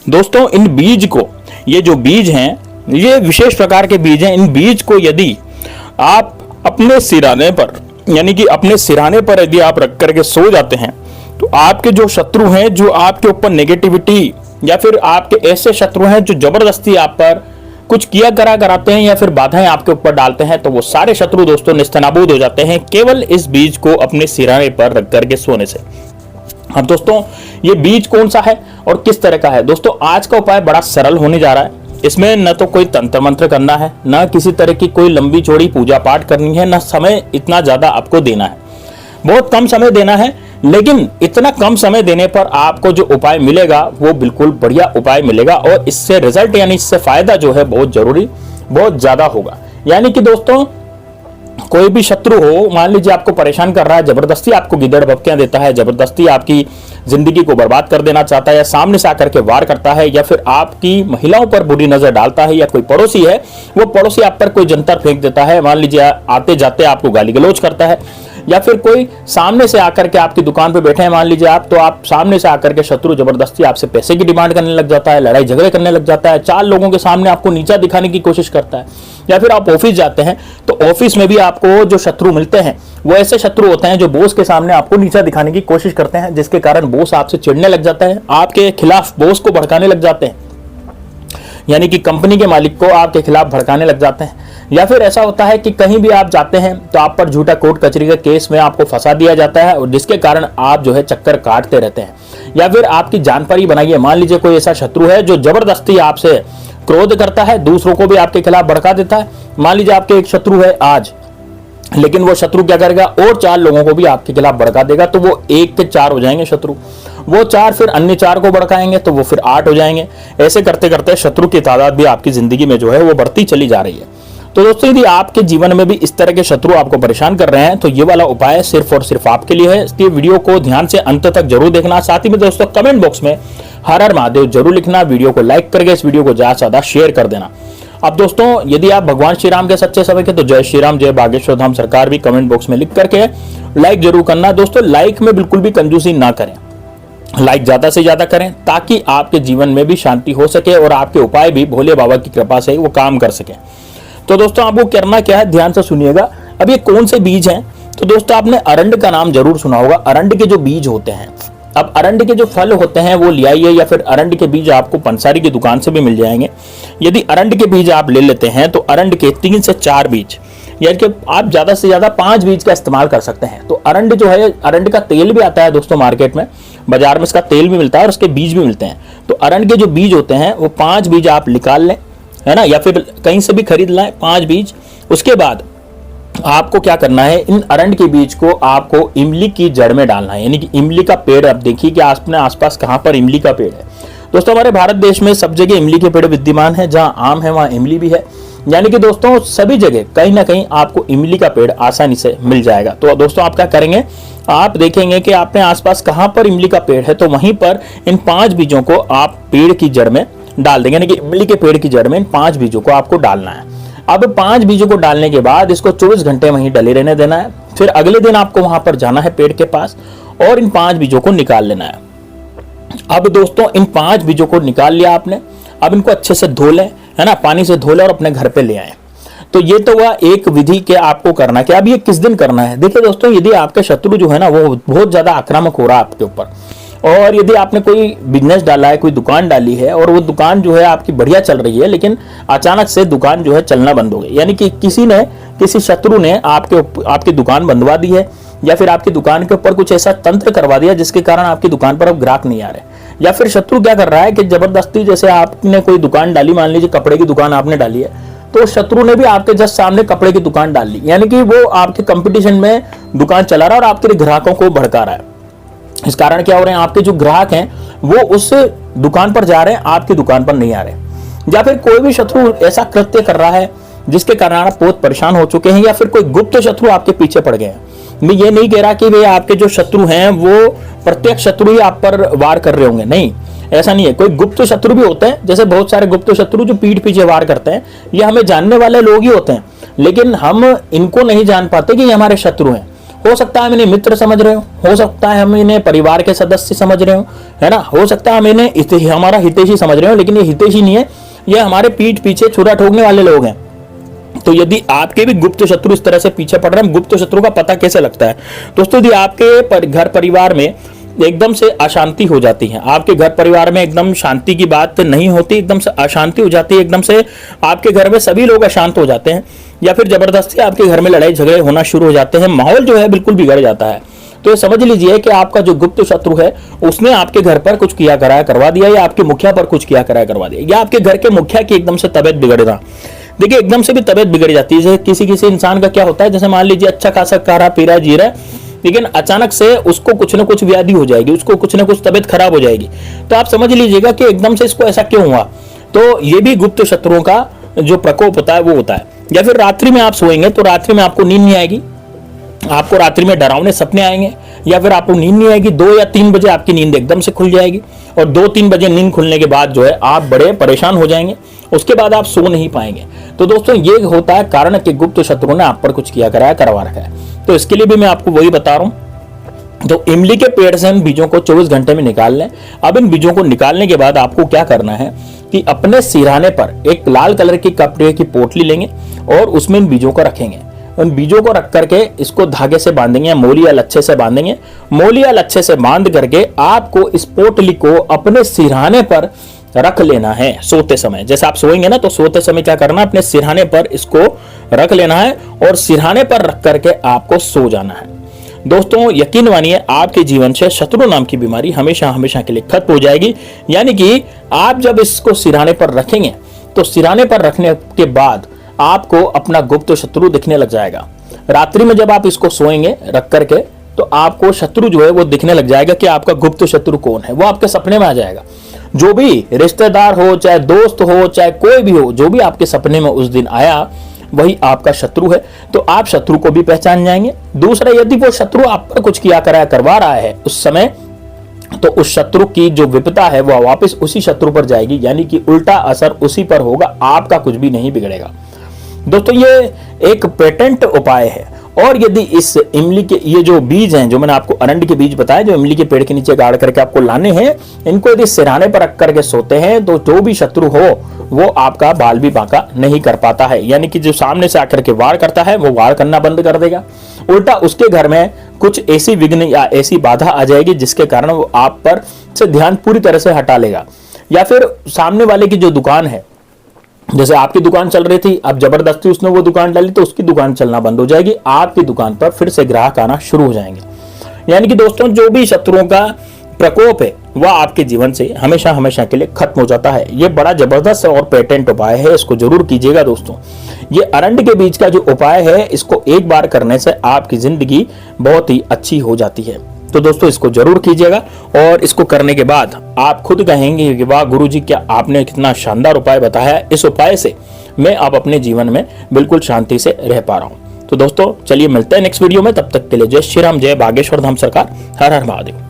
दोस्तों इन बीज को, ये जो बीज हैं ये विशेष प्रकार के बीज हैं। इन बीज को यदि आप अपने सिराने पर, यानी कि अपने सिराने पर यदि आप रख करके सो जाते हैं तो आपके जो शत्रु हैं, जो आपके ऊपर नेगेटिविटी या फिर आपके ऐसे शत्रु हैं जो जबरदस्ती आप पर कुछ किया करा कराते हैं या फिर बाधाएं आपके ऊपर डालते हैं, तो वो सारे शत्रु दोस्तों निस्तनाबूद हो जाते हैं केवल इस बीज को अपने सिराने पर रख करके सोने से। अब दोस्तों ये बीज कौन सा है और किस तरह का है? दोस्तों आज का उपाय बड़ा सरल होने जा रहा है। इसमें न तो कोई तंत्र मंत्र करना है, न किसी तरह की कोई लंबी चौड़ी पूजा पाठ करनी है, न समय इतना ज्यादा आपको देना है। बहुत कम समय देना है, लेकिन इतना कम समय देने पर आपको जो उपाय मिलेगा वो बिल्कुल बढ़िया उपाय मिलेगा और इससे रिजल्ट यानी इससे फायदा जो है बहुत जरूरी, बहुत ज्यादा होगा। यानी कि दोस्तों कोई भी शत्रु हो, मान लीजिए आपको परेशान कर रहा है, जबरदस्ती आपको गिदड़ भपकियां देता है, जबरदस्ती आपकी जिंदगी को बर्बाद कर देना चाहता है, या सामने से आकर के वार करता है, या फिर आपकी महिलाओं पर बुरी नजर डालता है, या कोई पड़ोसी है वो पड़ोसी आप पर कोई जंतर फेंक देता है, मान लीजिए आते जाते आपको गाली गलौज करता है, या फिर कोई सामने से आकर के आपकी दुकान पे बैठे हैं मान लीजिए आप, तो आप सामने से आकर के शत्रु जबरदस्ती आपसे पैसे की डिमांड करने लग जाता है, लड़ाई झगड़े करने लग जाता है, चार लोगों के सामने आपको नीचा दिखाने की कोशिश करता है, या फिर आप ऑफिस जाते हैं तो ऑफिस में भी आपको जो शत्रु मिलते हैं वो ऐसे शत्रु होते हैं जो बॉस के सामने आपको नीचा दिखाने की कोशिश करते हैं, जिसके कारण बॉस आपसे चिढ़ने लग जाता है, आपके खिलाफ बॉस को भड़काने लग जाते हैं, यानी कि कंपनी के मालिक को आपके खिलाफ भड़काने लग जाते हैं। या फिर ऐसा होता है कि कहीं भी आप जाते हैं तो आप पर झूठा कोर्ट कचहरी के केस में आपको फंसा दिया जाता है और जिसके कारण आप जो है चक्कर काटते रहते हैं, या फिर आपकी जान पर ही बनाइए, मान लीजिए कोई ऐसा शत्रु है जो जबरदस्ती आपसे क्रोध करता है, दूसरों को भी आपके खिलाफ भड़का देता है। मान लीजिए आपके एक शत्रु है आज, लेकिन वो शत्रु क्या करेगा और चार लोगों को भी आपके खिलाफ भड़का देगा, तो वो 1 के 4 हो जाएंगे शत्रु, वो 4 फिर अन्य 4 को भड़काएंगे तो वो फिर 8 हो जाएंगे। ऐसे करते करते शत्रु की तादाद भी आपकी जिंदगी में जो है वो बढ़ती चली जा रही है। तो दोस्तों यदि आपके जीवन में भी इस तरह के शत्रु आपको परेशान कर रहे हैं तो ये वाला उपाय सिर्फ और सिर्फ आपके लिए है। इसलिए वीडियो को ध्यान से अंत तक जरूर देखना। साथ ही में दोस्तों कमेंट बॉक्स में हर हर महादेव जरूर लिखना, वीडियो को लाइक करके इस वीडियो को ज्यादा से ज्यादा शेयर कर देना। अब दोस्तों यदि आप भगवान श्री राम के सच्चे सेवक हैं तो जय श्री राम, जय बागेश्वर धाम सरकार भी कमेंट बॉक्स में लिख करके लाइक जरूर करना। दोस्तों लाइक में बिल्कुल भी कंजूसी ना करें, लाइक ज्यादा से ज्यादा करें ताकि आपके जीवन में भी शांति हो सके और आपके उपाय भी भोले बाबा की कृपा से वो काम कर सके। तो दोस्तों आपको करना क्या है, ध्यान से सुनिएगा। अब ये कौन से बीज हैं? तो दोस्तों आपने अरंड का नाम जरूर सुना होगा। अरंड के जो बीज होते हैं, अब अरंड के जो फल होते हैं वो ले आइए, या फिर अरंड के बीज आपको पंसारी की दुकान से भी मिल जाएंगे। यदि अरंड के बीज आप ले लेते हैं तो अरंड के 3 से 4 बीज, यानी कि आप ज्यादा से ज्यादा 5 बीज का इस्तेमाल कर सकते हैं। तो अरंड जो है, अरंड का तेल भी आता है दोस्तों मार्केट में, बाजार में इसका तेल भी मिलता है और उसके बीज भी मिलते हैं। तो अरंड के जो बीज होते हैं वो 5 बीज आप निकाल लें, है ना, या फिर कहीं से भी खरीद लाएं 5 बीज। उसके बाद आपको क्या करना है, इन अरंड के बीज को आपको इमली की जड़ में डालना है। यानी कि इमली का पेड़, आप देखिए कि अपने आसपास कहां पर इमली का पेड़ है। दोस्तों हमारे भारत देश में सब जगह इमली के पेड़ विद्यमान है, जहां आम है वहां इमली भी है। यानी कि दोस्तों सभी जगह कहीं ना कहीं आपको इमली का पेड़ आसानी से मिल जाएगा। तो दोस्तों आप क्या करेंगे, आप देखेंगे कि आपने आसपास कहां पर इमली का पेड़ है, तो वहीं पर इन 5 बीजों को आप पेड़ की जड़ में डाल देंगे। यानी कि इमली के पेड़ की जड़ में इन 5 बीजों को आपको डालना है। अब 5 बीजों को डालने के बाद इसको 24 घंटे वहीं डले रहने देना है। फिर अगले दिन आपको वहां पर जाना है पेड़ के पास और इन 5 बीजों को निकाल लेना है। अब दोस्तों इन 5 बीजों को निकाल लिया आपने, अब इनको अच्छे से धो लें, है ना, पानी से धो लें और अपने घर पे ले आए। तो ये तो हुआ एक विधि के आपको करना क्या। अब ये किस दिन करना है, देखिए दोस्तों यदि आपके शत्रु जो है ना वो बहुत ज्यादा आक्रामक हो रहा है आपके ऊपर, और यदि आपने कोई बिजनेस डाला है, कोई दुकान डाली है और वो दुकान जो है आपकी बढ़िया चल रही है, लेकिन अचानक से दुकान जो है चलना बंद हो गई, यानी कि किसी शत्रु ने आपकी दुकान बंदवा दी है, या फिर आपकी दुकान के ऊपर कुछ ऐसा तंत्र करवा दिया जिसके कारण आपकी दुकान पर अब ग्राहक नहीं आ रहे, या फिर शत्रु क्या कर रहा है कि जबरदस्ती, जैसे आपने कोई दुकान डाली, मान लीजिए कपड़े की दुकान आपने डाली है, तो शत्रु ने भी आपके जस्ट सामने कपड़े की दुकान डाल ली, यानी कि वो आपके कंपटीशन में दुकान चला रहा है और आपके ग्राहकों को भड़का रहा है। इस कारण क्या हो रहे हैं, आपके जो ग्राहक हैं वो उस दुकान पर जा रहे हैं, आपकी दुकान पर नहीं आ रहे। या फिर कोई भी शत्रु ऐसा कृत्य कर रहा है जिसके कारण आप बहुत परेशान हो चुके हैं, या फिर कोई गुप्त शत्रु आपके पीछे पड़ गए हैं। मैं ये नहीं कह रहा कि भाई आपके जो शत्रु हैं वो प्रत्यक्ष शत्रु ही आप पर वार कर रहे होंगे, नहीं, ऐसा नहीं है। कोई गुप्त शत्रु भी होते हैं, जैसे बहुत सारे गुप्त शत्रु जो पीठ पीछे वार करते हैं, ये हमें जानने वाले लोग ही होते हैं, लेकिन हम इनको नहीं जान पाते कि ये हमारे शत्रु हैं। हो सकता है हम इन्हें मित्र समझ रहे हो सकता है हम इन्हें परिवार के सदस्य समझ रहे हो, है ना, हो सकता है हम इन्हें हमारा हितैषी समझ रहे हो, लेकिन ये हितैषी नहीं है, ये हमारे पीठ पीछे छुरा ठोकने वाले लोग हैं। तो यदि आपके भी गुप्त शत्रु इस तरह से पीछे पड़ रहे हैं, गुप्त शत्रु का पता कैसे लगता है दोस्तों? यदि आपके घर परिवार में एकदम से अशांति हो जाती है, आपके घर परिवार में एकदम शांति की बात नहीं होती, एकदम से अशांति हो जाती है, एकदम से आपके घर में सभी लोग अशांत हो जाते हैं, या फिर जबरदस्ती आपके घर में लड़ाई झगड़े होना शुरू हो जाते हैं, माहौल जो है बिल्कुल बिगड़ जाता है, तो ये समझ लीजिए कि आपका जो गुप्त शत्रु है उसने आपके घर पर कुछ किया कराया करवा दिया, या आपके मुखिया पर कुछ किया कराया करवा दिया, या आपके घर के मुखिया की एकदम से तबियत बिगड़ना। देखिए एकदम से भी तबियत बिगड़ जाती है। किसी किसी इंसान का क्या होता है, जैसे मान लीजिए अच्छा खासा खा रहा पी रहा जी रहा है, लेकिन अचानक से उसको कुछ ना कुछ व्याधि हो जाएगी, उसको कुछ ना कुछ तबियत खराब हो जाएगी, तो आप समझ लीजिएगा कि एकदम से इसको ऐसा क्यों हुआ। तो ये भी गुप्त शत्रुओं का जो प्रकोप होता है वो होता है। या फिर रात्रि में आप सोएंगे तो रात्रि में आपको नींद नहीं आएगी, आपको रात्रि में डरावने सपने आएंगे, या फिर आपको नींद नहीं आएगी, 2 या 3 बजे आपकी नींद एकदम से खुल जाएगी, और 2-3 बजे नींद खुलने के बाद जो है आप बड़े परेशान हो जाएंगे, उसके बाद आप सो नहीं पाएंगे। तो दोस्तों ये होता है कारण कि गुप्त शत्रु ने आप पर कुछ किया कराया करवा रखा है। तो इसके लिए भी मैं आपको वही बता रहा हूं। तो इमली के पेड़ से इन बीजों को 24 घंटे में निकाल लें। अब इन बीजों को निकालने के बाद आपको क्या करना है कि अपने सिरहाने पर एक लाल कलर की कपड़े की पोटली लेंगे और उसमें इन बीजों को रखेंगे। उन बीजों को रख करके इसको धागे से बांधेंगे, मोली या लच्छे से बांधेंगे। मोली या लच्छे से बांध करके आपको इस पोटली को अपने सिरहाने पर रख लेना है सोते समय। जैसे आप सोएंगे ना, तो सोते समय क्या करना है, अपने सिरहाने पर इसको रख लेना है और सिरहाने पर रख करके आपको सो जाना है। दोस्तों यकीन मानिए आपके जीवन से शत्रु नाम की बीमारी हमेशा हमेशा के लिए खत्म हो जाएगी। यानी कि आप जब इसको सिरहाने पर रखेंगे तो सिरहाने पर रखने के बाद आपको अपना गुप्त शत्रु दिखने लग जाएगा। रात्रि में जब आप इसको सोएंगे रख करके तो आपको शत्रु जो है वो दिखने लग जाएगा कि आपका गुप्त शत्रु कौन है, वो आपके सपने में आ जाएगा। जो भी रिश्तेदार हो, चाहे दोस्त हो, चाहे कोई भी हो, जो भी आपके सपने में उस दिन आया वही आपका शत्रु है। तो आप शत्रु को भी पहचान जाएंगे। दूसरा, यदि वो शत्रु आप पर कुछ किया कराया करवा रहा है उस समय, तो उस शत्रु की जो विपदा है वो वापस उसी शत्रु पर जाएगी, यानी कि उल्टा असर उसी पर होगा, आपका कुछ भी नहीं बिगड़ेगा। दोस्तों ये एक पेटेंट उपाय है। और यदि इस इमली के ये जो बीज हैं, जो मैंने आपको अरंडी के बीज बताए, जो इमली के पेड़ के नीचे गाड़ करके आपको लाने हैं, इनको यदि सिरहाने पर रख करके सोते हैं तो जो भी शत्रु हो वो आपका बाल भी बांका नहीं कर पाता है। यानी कि जो सामने से आकर के वार करता है वो वार करना बंद कर देगा, उल्टा उसके घर में कुछ ऐसी विघ्न या ऐसी बाधा आ जाएगी जिसके कारण वो आप पर से ध्यान पूरी तरह से हटा लेगा। या फिर सामने वाले की जो दुकान है, जैसे आपकी दुकान चल रही थी, अब जबरदस्ती उसने वो दुकान डाली तो उसकी दुकान चलना बंद हो जाएगी, आपकी दुकान पर फिर से ग्राहक आना शुरू हो जाएंगे। यानी कि दोस्तों जो भी शत्रुओं का प्रकोप है वह आपके जीवन से हमेशा हमेशा के लिए खत्म हो जाता है। ये बड़ा जबरदस्त और पेटेंट उपाय है, इसको जरूर कीजिएगा दोस्तों। ये अरंडी के बीज का जो उपाय है, इसको एक बार करने से आपकी जिंदगी बहुत ही अच्छी हो जाती है। तो दोस्तों इसको जरूर कीजिएगा और इसको करने के बाद आप खुद कहेंगे कि वाह गुरुजी, क्या आपने कितना शानदार उपाय बताया। इस उपाय से मैं अब अपने जीवन में बिल्कुल शांति से रह पा रहा हूं। तो दोस्तों चलिए मिलते हैं नेक्स्ट वीडियो में, तब तक के लिए जय श्री राम, जय बागेश्वर धाम सरकार, हर हर महादेव।